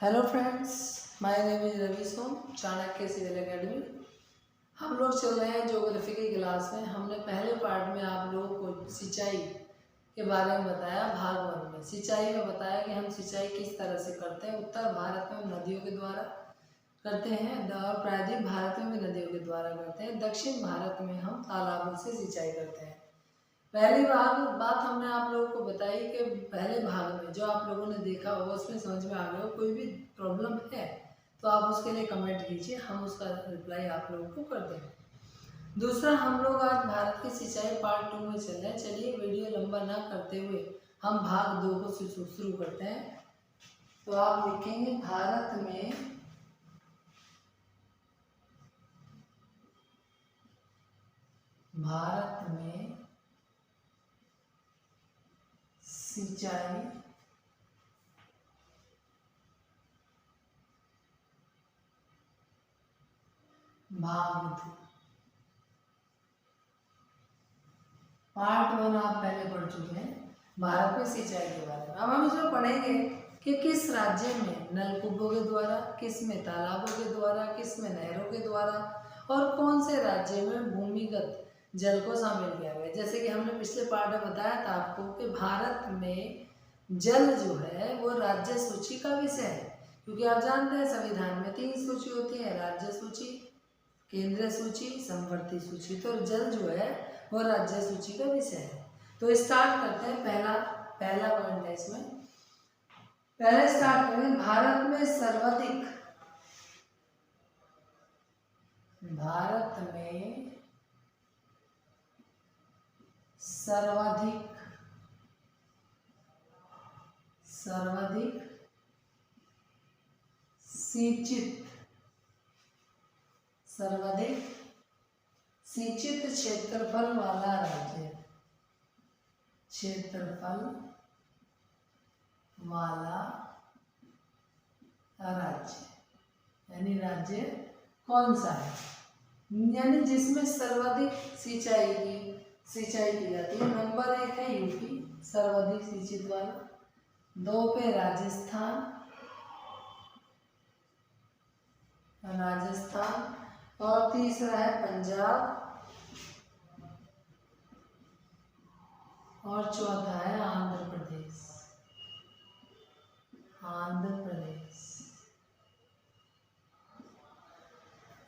Hello friends, my name is Ravi Som, Chanakya civil academy. हम लोग चल रहे हैं ज्योग्राफी की क्लास में। हमने पहले पार्ट में आप लोगों को सिंचाई के बारे में बताया। भाग 1 में सिंचाई में बताया कि हम सिंचाई किस तरह से करते हैं। उत्तर भारत में हम नदियों के द्वारा करते हैं और प्रायद्वीप भारत में भी नदियों के द्वारा करते हैं। दक्षिण भारत में हम तालाबों से सिंचाई करते हैं। पहली बात हमने आप लोगों को बताई कि पहले भाग में जो आप लोगों ने देखा होगा उसमें समझ में आ गया हो। कोई भी प्रॉब्लम है तो आप उसके लिए कमेंट कीजिए, हम उसका रिप्लाई आप लोगों को कर देंगे। दूसरा, हम लोग आज भारत की सिंचाई पार्ट 2 में चल रहे हैं। चलिए वीडियो लंबा ना करते हुए हम भाग 2 को शुरू करते हैं। तो आप लिखेंगे भारत में सिंचाई भाग 2 पार्ट 1 आप पहले पढ़ चुके हैं भारत में सिंचाई के बारे में। अब हम इसमें पढ़ेंगे कि किस राज्य में नलकूपों के द्वारा, किस में तालाबों के द्वारा, किस में नहरों के द्वारा और कौन से राज्य में भूमिगत जल को शामिल किया गया। जैसे कि हमने पिछले पार्ट में बताया था आपको कि भारत में जल जो है वो राज्य सूची का विषय है, क्योंकि आप जानते हैं संविधान में 3 सूची होती है, राज्य सूची, केंद्रीय सूची, समवर्ती सूची। तो जल जो है वो राज्य सूची का विषय है। तो स्टार्ट करते हैं। पहला पॉइंट है इसमें। पहले स्टार्ट करें, भारत में सर्वाधिक सर्वाधिक सिंचित क्षेत्रफल वाला राज्य, यानी राज्य कौन सा है, यानी जिसमें सर्वाधिक सिंचाई की जाती है। नंबर 1 है यूपी, सर्वाधिक सिंचित वाला। 2 पे राजस्थान और तीसरा है पंजाब और चौथा है आंध्र प्रदेश।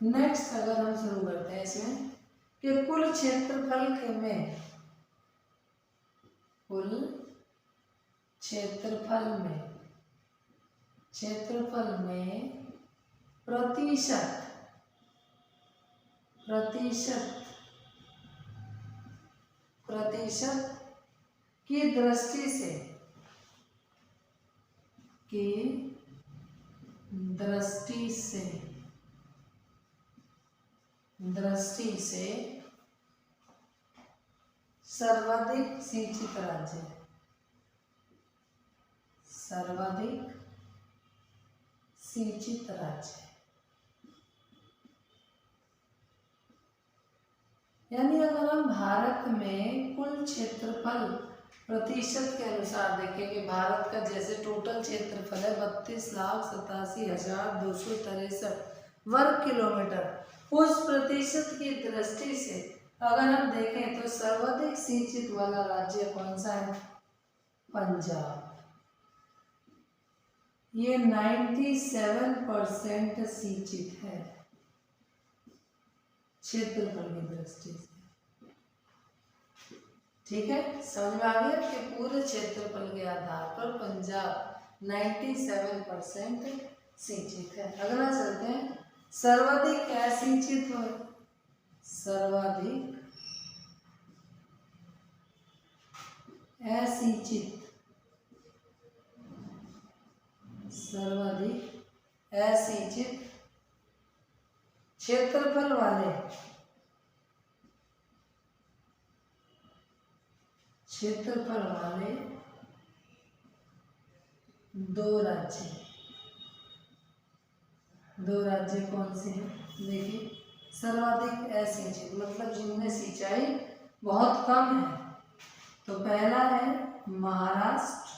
नेक्स्ट अगर हम शुरू करते हैं इसमें कि कुल क्षेत्रफल में प्रतिशत की दृष्टि से सर्वाधिक सिंचित राज्य, यानी अगर हम भारत में कुल क्षेत्रफल प्रतिशत के अनुसार देखें कि भारत का जैसे टोटल क्षेत्रफल है 32,87,263 वर्ग किलोमीटर, उस प्रतिशत की दृष्टि से अगर हम देखें तो सर्वाधिक सिंचित वाला राज्य कौन सा है? पंजाब। ये 97% सिंचित है क्षेत्रफल की दृष्टि से। ठीक है, समझ में आ गया कि पूरे क्षेत्रफल के आधार पर पंजाब 97% सिंचित है। अगला चलते हैं, सर्वाधिक असिंचित क्षेत्रफल वाले 2 राज्य कौन से हैं? देखिए, सर्वाधिक असिंचित मतलब जिनमें सिंचाई बहुत कम है। तो पहला है महाराष्ट्र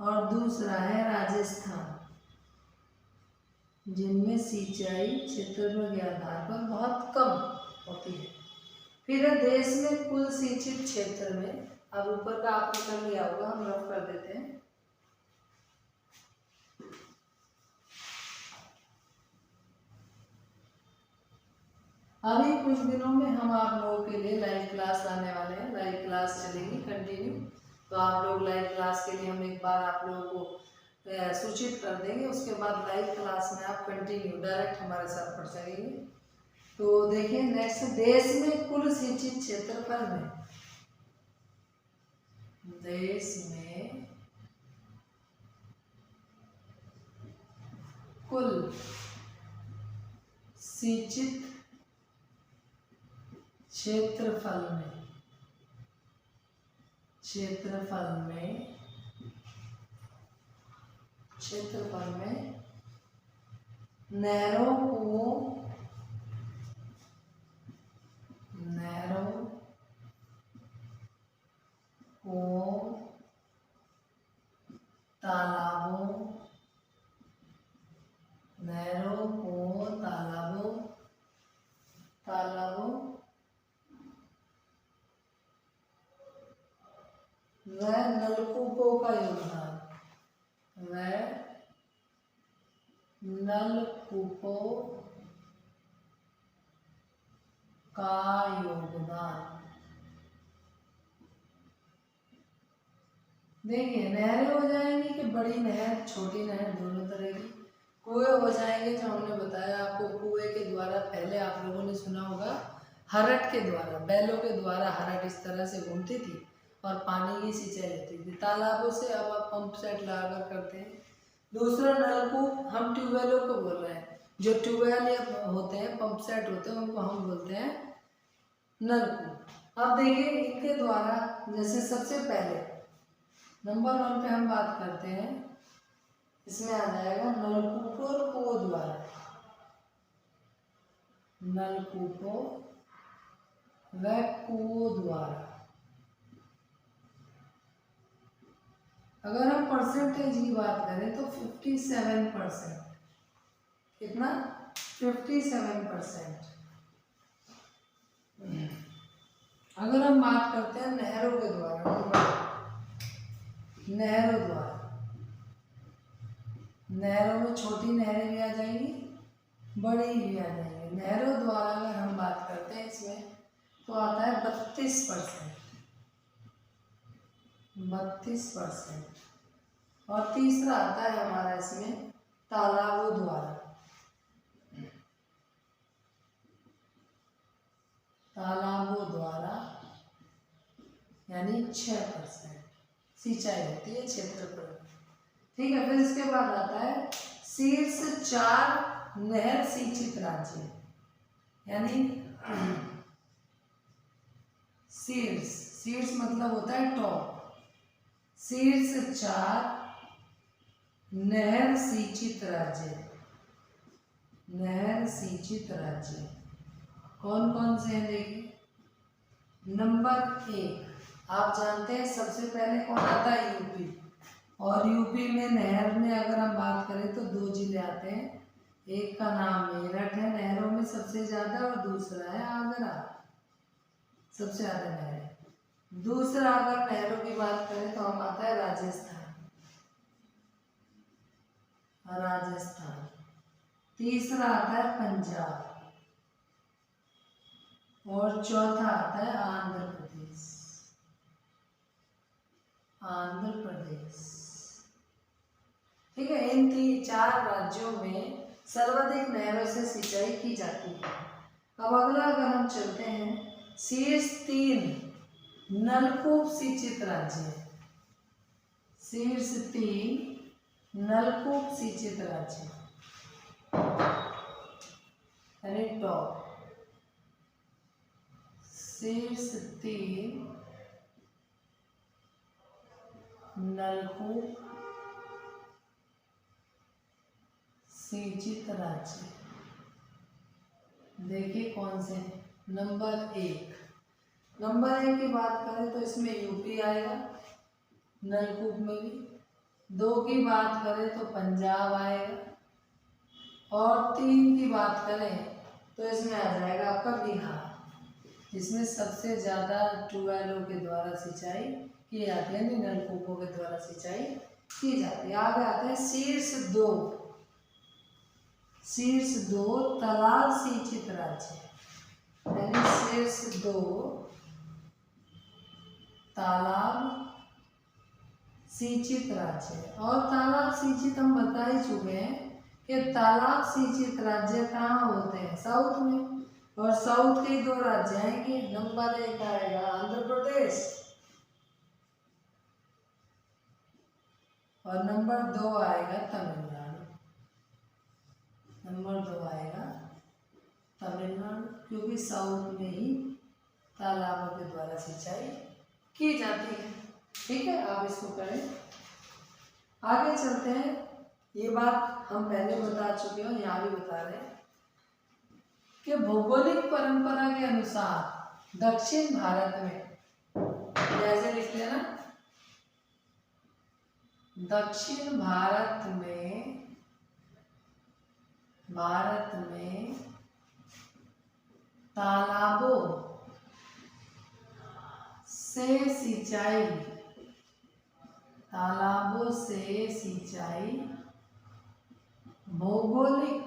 और दूसरा है राजस्थान, जिनमें सिंचाई क्षेत्रफल के आधार पर बहुत कम होती है। फिर है देश में कुल सिंचित क्षेत्र में, अब ऊपर का आपने कर लिया होगा, हम रफ कर देते हैं। अभी कुछ दिनों में हम आप लोगों के लिए लाइव क्लास लाने वाले हैं, लाइव क्लास चलेगी कंटिन्यू। तो आप लोग लाइव क्लास के लिए हम एक बार आप लोगों को सूचित कर देंगे, उसके बाद लाइव क्लास में आप कंटिन्यू डायरेक्ट हमारे साथ पढ़ सकेंगे। तो देखिए नेक्स्ट, देश में कुल सिंचित क्षेत्रफल में, देश में कुल सिंचित क्षेत्रफल में नहरों को तालाबों व नलकूपों का योगदान, देखिए नहरें हो जाएंगी कि बड़ी नहर छोटी नहर दोनों तरह की, कुएं हो जाएंगे जो हमने बताया आपको, कुएं के द्वारा पहले आप लोगों ने सुना होगा हरट के द्वारा, बैलों के द्वारा हरट इस तरह से घूमती थी और पानी की सिंचाई होती थी। तालाबों से अब आप पंप सेट लगाकर करते हैं। दूसरा नलकूप, हम ट्यूबवेलों को बोल रहे हैं, जो ट्यूबवेल होते हैं पंप सेट होते हैं उनको हम बोलते हैं नलकूप। अब देखिए इनके द्वारा, जैसे सबसे पहले नंबर 1 पे हम बात करते हैं, इसमें आ जाएगा नलकूपों और कुओं द्वारा, नलकूपों व कुओं द्वारा। अगर हम परसेंटेज की बात करें तो 57%, कितना? 57%। अगर हम बात करते हैं नहरों के द्वारा, नहरों में छोटी नहरें भी आ जाएंगी, बड़ी भी आ जाएंगी। नहरों द्वारा अगर हम बात करते हैं इसमें तो आता है 32%। और तीसरा आता है हमारा इसमें तालाबों द्वारा, यानी 6% सिंचाई होती है क्षेत्रफल। ठीक है, फिर इसके बाद आता है शीर्ष 4 नहर सिंचित राज्य, यानी शीर्ष मतलब होता है टॉप, शीर्ष 4 नहर सिंचित राज्य कौन कौन से हैं देखिए। नंबर 1 आप जानते हैं सबसे पहले कौन आता है? यूपी। और यूपी में नहर में अगर हम बात करें तो 2 जिले आते हैं, एक का नाम मेरठ है नहरों में सबसे ज्यादा, और दूसरा है आगरा, सबसे ज्यादा नहर है। दूसरा अगर नहरों की बात करें तो हम आता है राजस्थान। तीसरा आता है पंजाब, और चौथा आता है आंध्र प्रदेश। ठीक है, इन 4 राज्यों में सर्वाधिक नहरों से सिंचाई की जाती है। अब अगला अगर हम चलते हैं, शीर्ष 3 नलकूप सिंचित राज्य, शीर्ष 3 नलकूप सिंचित राज्य, यानी टॉप, शीर्ष 3 नलकूप सिंचित राज्य। देखिए कौन से? नंबर 1 की बात करें तो इसमें यूपी आएगा नलकूप में भी, 2 की बात करें तो पंजाब आएगा, और 3 की बात करें तो इसमें आ जाएगा आपका बिहार, जिसमें सबसे ज़्यादा ट्यूबवेलों के द्वारा सिंचाई की जाती है, यानी नलकूपों के द्वारा सिंचाई की जाती है। आगे आते हैं शीर्ष 2। शीर्ष 2 तालाब सिंचित राज्य, यानी शीर्ष 2 तालाब सिंचित राज्य। और तालाब सिंचित हम बता ही चुके हैं कि तालाब सिंचित राज्य कहाँ होते हैं, साउथ में, और साउथ के 2 राज्य हैं कि नंबर 1 आएगा आंध्र प्रदेश और नंबर 2 आएगा तमिलनाडु। नंबर 2 आएगा तमिलनाडु, क्योंकि साउथ में ही तालाबों के द्वारा सिंचाई की जाती है। ठीक है, आप इसको करें। आगे चलते हैं। ये बात हम पहले बता चुके हैं, यहाँ भी बता रहे हैं कि भौगोलिक परंपरा के अनुसार दक्षिण भारत में, जैसे लिख लेना, दक्षिण भारत में तालाबों से सिंचाई भौगोलिक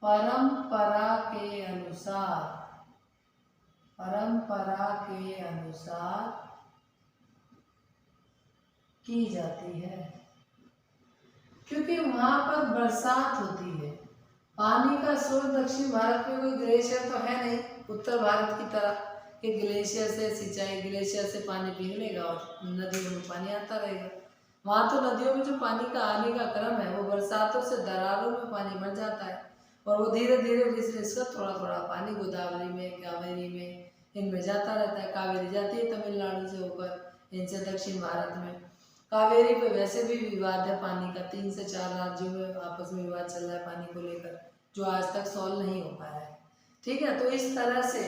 परंपरा के अनुसार की जाती है, क्योंकि वहां पर बरसात होती है। पानी का स्रोत दक्षिण भारत में कोई ग्लेशियर तो है नहीं उत्तर भारत की तरह कि ग्लेशियर से सिंचाई, ग्लेशियर से पानी पिघलेगा और नदियों में पानी आता रहेगा। वहाँ तो नदियों में जो पानी का आने का क्रम है वो बरसातों से दरारों में पानी बढ़ जाता है, और वो धीरे धीरे रिस थोड़ा थोड़ा पानी गोदावरी में, कावेरी में, इनमें जाता रहता है। कावेरी जाती है तमिलनाडु से होकर इनसे दक्षिण भारत में। कावेरी पे वैसे भी विवाद है पानी का, 3 से 4 राज्यों में आपस में विवाद चल रहा है पानी को लेकर, जो आज तक सॉल्व नहीं हो पाया है। ठीक है, तो इस तरह से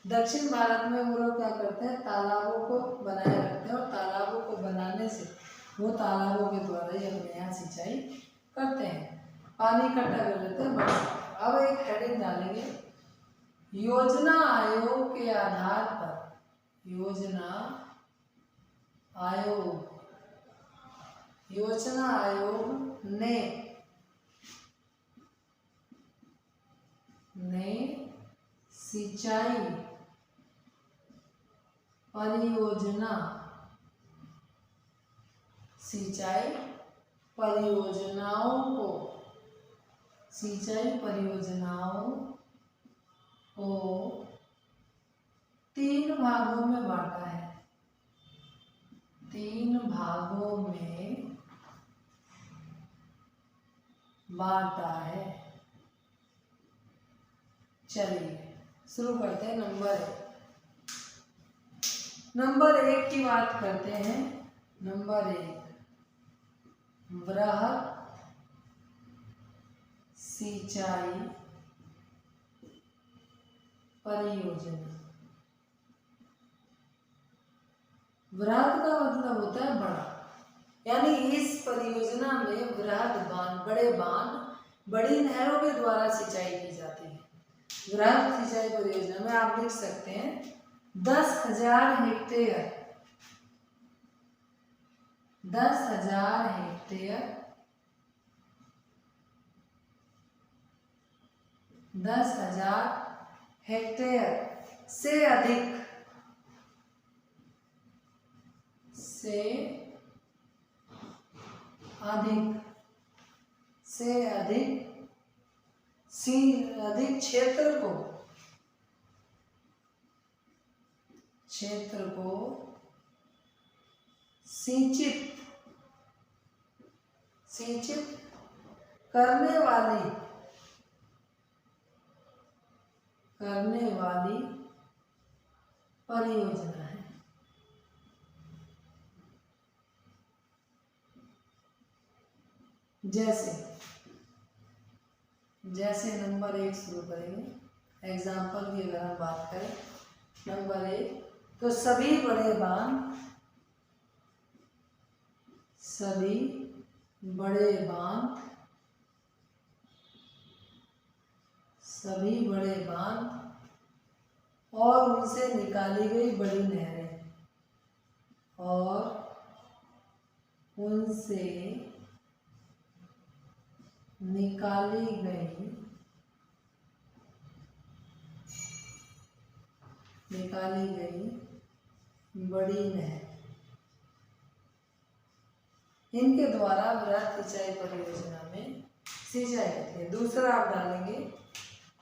दक्षिण भारत में वो लोग क्या करते हैं, तालाबों को बनाए रखते हैं, और तालाबों को बनाने से वो तालाबों के द्वारा ही अपने यहाँ सिंचाई करते हैं, पानी इकट्ठा कर लेते हैं। बस अब एक हेडिंग डालेंगे, योजना आयोग के आधार पर, योजना आयोग ने सिंचाई परियोजनाओं को 3 भागों में बांटा है। 3 भागों में बांटा है। चलिए शुरू करते हैं। नंबर 1 की बात करते हैं। नंबर 1, वृहद सिंचाई परियोजना। वृहद का मतलब होता है बड़ा, यानी इस परियोजना में वृहद बांध, बड़े बांध, बड़ी नहरों के द्वारा सिंचाई की जाती है। वृहद सिंचाई परियोजना में आप लिख सकते हैं 10,000 हेक्टेयर, 10,000 हेक्टेयर, 10,000 हेक्टेयर से अधिक क्षेत्र को सिंचित करने वाली परियोजना है। जैसे नंबर 1 शुरू करेंगे। एग्जाम्पल की अगर हम बात करें, नंबर 1, तो सभी बड़े बांध, सभी बड़े बांध, सभी बड़े बांध और उनसे निकाली गई बड़ी नहरें, और उनसे निकाली गई बड़ी नहर, इनके द्वारा वृहद सिंचाई परियोजना में सिंचाई होती है। दूसरा आप डालेंगे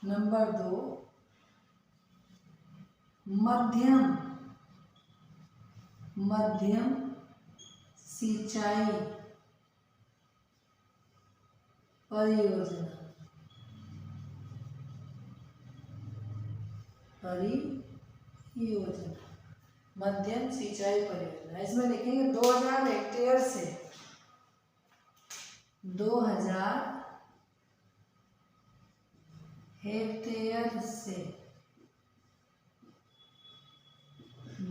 नंबर 2, मध्यम सिंचाई परियोजना, मध्यम सिंचाई परियोजना। इसमें लिखेंगे 2000 हेक्टेयर से 2000 हेक्टेयर से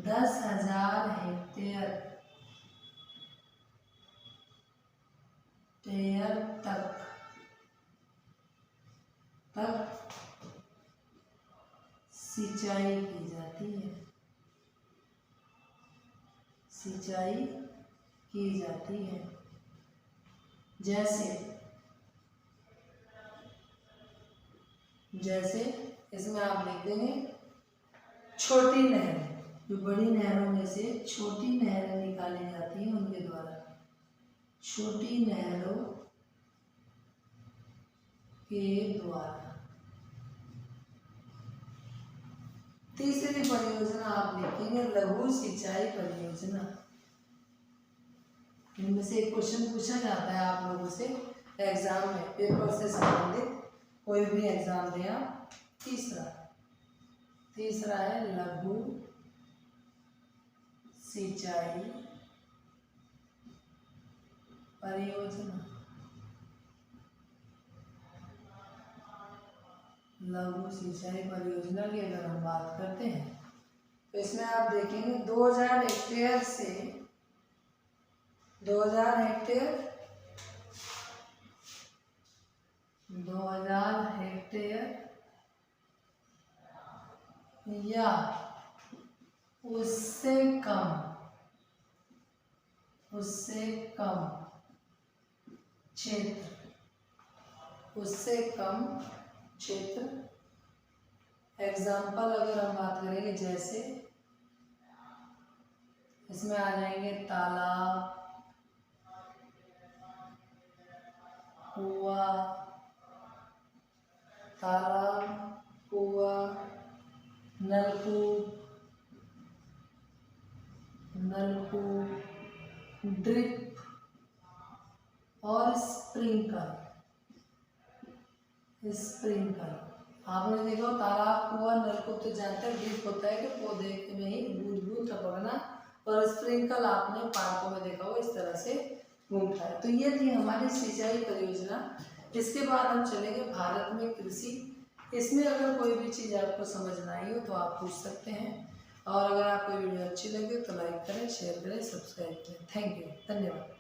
10,000 हेक्टेयर तक सिंचाई की जाती है, सिंचाई की जाती है। जैसे इसमें आप लिख देंगे छोटी नहरें, जो बड़ी नहरों में से छोटी नहरें निकाली जाती हैं उनके द्वारा, छोटी नहरों के द्वारा। तीसरी परियोजना आप लिखेंगे लघु सिंचाई परियोजना। इनमें से एक क्वेश्चन पूछा जाता है आप लोगों से एग्जाम में, पेपर से संबंधित कोई भी एग्जाम दें आप। तीसरा है लघु सिंचाई परियोजना। लघु सिंचाई परियोजना की अगर हम बात करते हैं तो इसमें आप देखेंगे 2000 हेक्टेयर से 2000 हेक्टेयर या उससे कम क्षेत्र, एग्जाम्पल अगर हम बात करेंगे जैसे इसमें आ जाएंगे तालाब, कुआं, नलकूप, ड्रिप और स्प्रिंकलर। आपने देखा तालाब, कुआं, नलकूप तो जानते हैं, ड्रिप होता है कि पौधे में ही बूंद टपकना, और स्प्रिंकल आपने पार्कों में देखा होगा इस तरह से घूमता है। तो ये थी हमारी सिंचाई परियोजना। इसके बाद हम चलेंगे भारत में कृषि। इसमें अगर कोई भी चीज़ आपको समझ ना आई हो तो आप पूछ सकते हैं, और अगर आपको वीडियो अच्छी लगे तो लाइक करें, शेयर करें, सब्सक्राइब करें। थैंक यू, धन्यवाद।